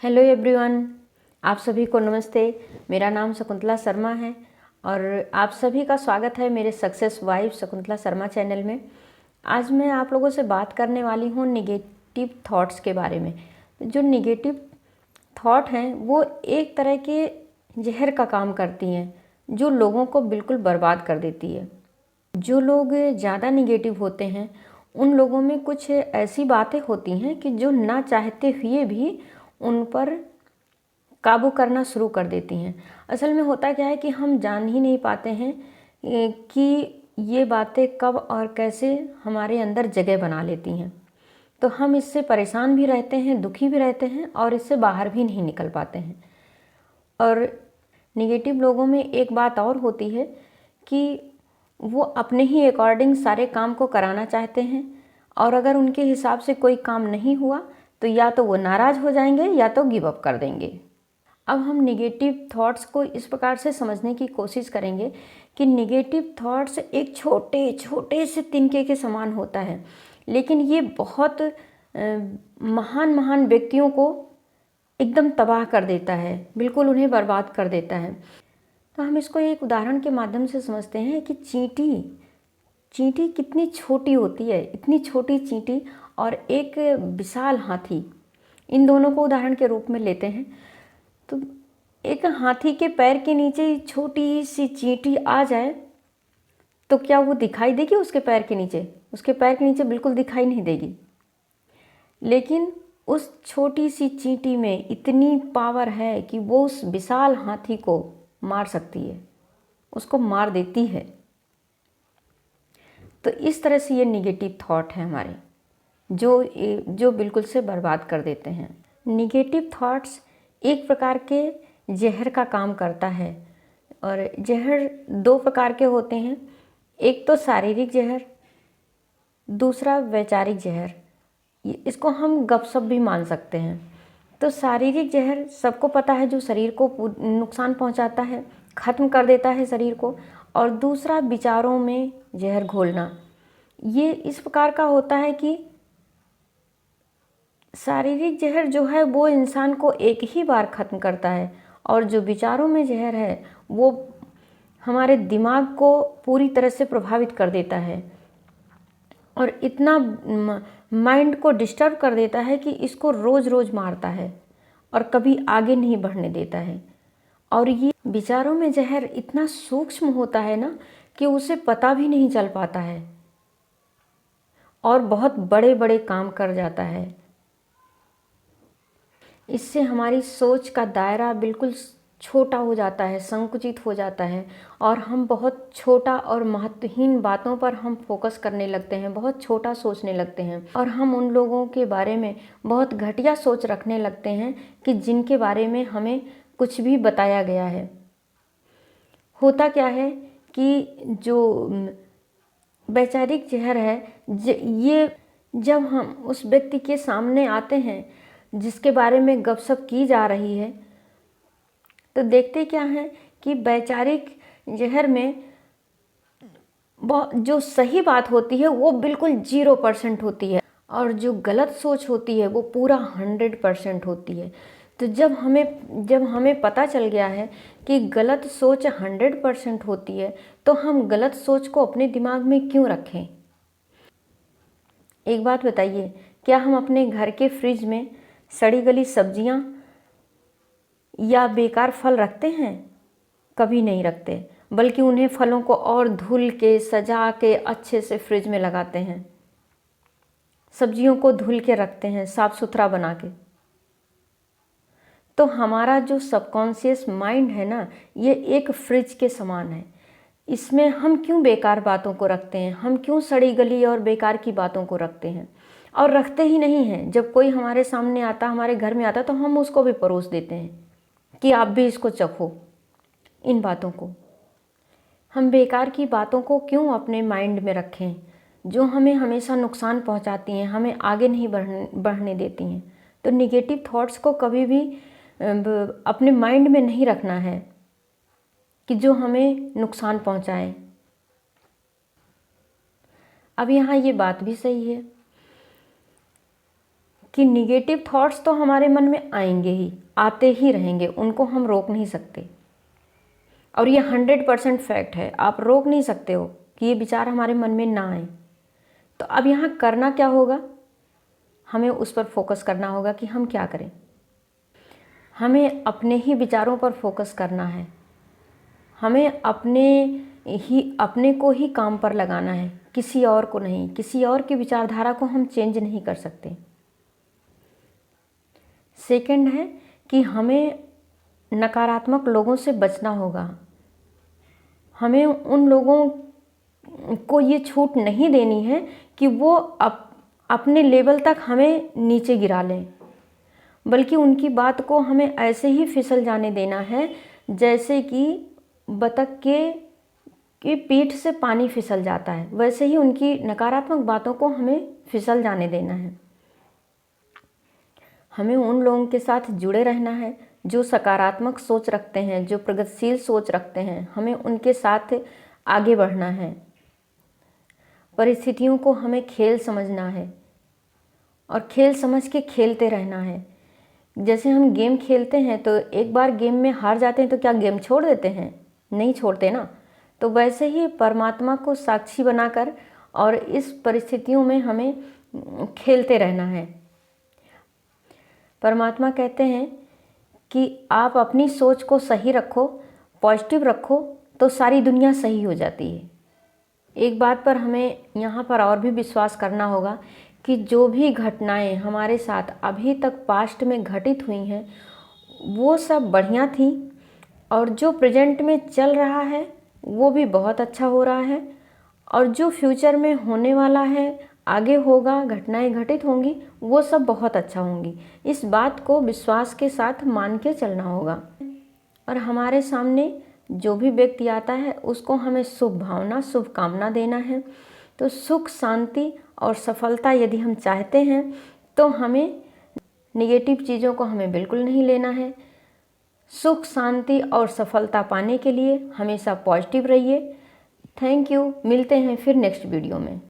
Hello everyone, आप सभी को नमस्ते। मेरा नाम शकुंतला शर्मा है और आप सभी का स्वागत है मेरे success wife Shakuntala Sharma channel में। आज मैं आप लोगों से बात करने वाली हूँ निगेटिव थॉट्स के बारे में। जो निगेटिव थॉट हैं वो एक तरह के जहर का काम करती हैं जो लोगों को बिल्कुल बर्बाद कर देती है। जो लोग ज़्यादा निगेटिव होते हैं उन लोगों में कुछ ऐसी बातें होती हैं कि जो ना चाहते हुए भी उन पर काबू करना शुरू कर देती हैं। असल में होता क्या है कि हम जान ही नहीं पाते हैं कि ये बातें कब और कैसे हमारे अंदर जगह बना लेती हैं। तो हम इससे परेशान भी रहते हैं, दुखी भी रहते हैं और इससे बाहर भी नहीं निकल पाते हैं। और निगेटिव लोगों में एक बात और होती है कि वो अपने ही अकॉर्डिंग सारे काम को कराना चाहते हैं और अगर उनके हिसाब से कोई काम नहीं हुआ तो या तो वो नाराज़ हो जाएंगे या तो गिव अप कर देंगे। अब हम निगेटिव थॉट्स को इस प्रकार से समझने की कोशिश करेंगे कि निगेटिव थॉट्स एक छोटे छोटे से तिनके के समान होता है, लेकिन ये बहुत महान महान व्यक्तियों को एकदम तबाह कर देता है, बिल्कुल उन्हें बर्बाद कर देता है। तो हम इसको एक उदाहरण के माध्यम से समझते हैं कि चींटी चींटी कितनी छोटी होती है। इतनी छोटी चींटी और एक विशाल हाथी, इन दोनों को उदाहरण के रूप में लेते हैं। तो एक हाथी के पैर के नीचे छोटी सी चींटी आ जाए तो क्या वो दिखाई देगी? उसके पैर के नीचे, उसके पैर के नीचे बिल्कुल दिखाई नहीं देगी। लेकिन उस छोटी सी चींटी में इतनी पावर है कि वो उस विशाल हाथी को मार सकती है, उसको मार देती है। तो इस तरह से ये निगेटिव थॉट है हमारे, जो बिल्कुल से बर्बाद कर देते हैं। निगेटिव थॉट्स एक प्रकार के जहर का काम करता है और जहर दो प्रकार के होते हैं। एक तो शारीरिक जहर, दूसरा वैचारिक जहर। इसको हम गपशप भी मान सकते हैं। तो शारीरिक जहर सबको पता है, जो शरीर को नुकसान पहुंचाता है, ख़त्म कर देता है शरीर को। और दूसरा विचारों में जहर घोलना। ये इस प्रकार का होता है कि शारीरिक जहर जो है वो इंसान को एक ही बार ख़त्म करता है और जो विचारों में जहर है वो हमारे दिमाग को पूरी तरह से प्रभावित कर देता है और इतना माइंड को डिस्टर्ब कर देता है कि इसको रोज़ रोज़ मारता है और कभी आगे नहीं बढ़ने देता है। और ये विचारों में जहर इतना सूक्ष्म होता है ना कि उसे पता भी नहीं चल पाता है और बहुत बड़े बड़े काम कर जाता है। इससे हमारी सोच का दायरा बिल्कुल छोटा हो जाता है, संकुचित हो जाता है और हम बहुत छोटा और महत्वहीन बातों पर हम फोकस करने लगते हैं, बहुत छोटा सोचने लगते हैं और हम उन लोगों के बारे में बहुत घटिया सोच रखने लगते हैं कि जिनके बारे में हमें कुछ भी बताया गया है। होता क्या है कि जो वैचारिक जहर है ये जब हम उस व्यक्ति के सामने आते हैं जिसके बारे में गपशप की जा रही है तो देखते क्या है कि वैचारिक जहर में जो सही बात होती है वो बिल्कुल 0% होती है और जो गलत सोच होती है वो पूरा 100% होती है। तो जब हमें पता चल गया है कि गलत सोच 100% होती है तो हम गलत सोच को अपने दिमाग में क्यों रखें? एक बात बताइए, क्या हम अपने घर के फ्रिज में सड़ी गली सब्जियां या बेकार फल रखते हैं? कभी नहीं रखते, बल्कि उन्हें फलों को और धुल के सजा के अच्छे से फ्रिज में लगाते हैं, सब्जियों को धुल के रखते हैं साफ सुथरा बना के। तो हमारा जो सबकॉन्शियस माइंड है ना, ये एक फ्रिज के समान है। इसमें हम क्यों बेकार बातों को रखते हैं? हम क्यों सड़ी गली और बेकार की बातों को रखते हैं? और रखते ही नहीं हैं। जब कोई हमारे सामने आता, हमारे घर में आता तो हम उसको भी परोस देते हैं कि आप भी इसको चखो। इन बातों को, हम बेकार की बातों को क्यों अपने माइंड में रखें जो हमें हमेशा नुकसान पहुंचाती हैं, हमें आगे नहीं बढ़ने देती हैं। तो निगेटिव थॉट्स को कभी भी अपने माइंड में नहीं रखना है कि जो हमें नुकसान पहुंचाएं। अब यहाँ ये बात भी सही है कि निगेटिव थॉट्स तो हमारे मन में आएंगे ही, आते ही रहेंगे, उनको हम रोक नहीं सकते। और ये 100% फैक्ट है, आप रोक नहीं सकते हो कि ये विचार हमारे मन में ना आए। तो अब यहाँ करना क्या होगा, हमें उस पर फोकस करना होगा कि हम क्या करें। हमें अपने ही विचारों पर फोकस करना है, हमें अपने को ही काम पर लगाना है, किसी और को नहीं। किसी और की विचारधारा को हम चेंज नहीं कर सकते। सेकंड है कि हमें नकारात्मक लोगों से बचना होगा। हमें उन लोगों को ये छूट नहीं देनी है कि वो अपने लेवल तक हमें नीचे गिरा लें, बल्कि उनकी बात को हमें ऐसे ही फिसल जाने देना है जैसे कि बतख के पीठ से पानी फिसल जाता है, वैसे ही उनकी नकारात्मक बातों को हमें फिसल जाने देना है। हमें उन लोगों के साथ जुड़े रहना है जो सकारात्मक सोच रखते हैं, जो प्रगतिशील सोच रखते हैं। हमें उनके साथ आगे बढ़ना है। परिस्थितियों को हमें खेल समझना है और खेल समझ के खेलते रहना है। जैसे हम गेम खेलते हैं तो एक बार गेम में हार जाते हैं तो क्या गेम छोड़ देते हैं? नहीं छोड़ते ना। तो वैसे ही परमात्मा को साक्षी बनाकर और इस परिस्थितियों में हमें खेलते रहना है। परमात्मा कहते हैं कि आप अपनी सोच को सही रखो, पॉजिटिव रखो, तो सारी दुनिया सही हो जाती है। एक बात पर हमें यहाँ पर और भी विश्वास करना होगा कि जो भी घटनाएं हमारे साथ अभी तक पास्ट में घटित हुई हैं वो सब बढ़िया थी, और जो प्रेजेंट में चल रहा है वो भी बहुत अच्छा हो रहा है, और जो फ्यूचर में होने वाला है, आगे होगा, घटनाएं घटित होंगी, वो सब बहुत अच्छा होंगी। इस बात को विश्वास के साथ मान के चलना होगा। और हमारे सामने जो भी व्यक्ति आता है उसको हमें शुभ भावना, शुभकामना देना है। तो सुख, शांति और सफलता यदि हम चाहते हैं तो हमें नेगेटिव चीज़ों को हमें बिल्कुल नहीं लेना है। सुख, शांति और सफलता पाने के लिए हमेशा पॉजिटिव रहिए। Thank you. मिलते हैं फिर नेक्स्ट वीडियो में।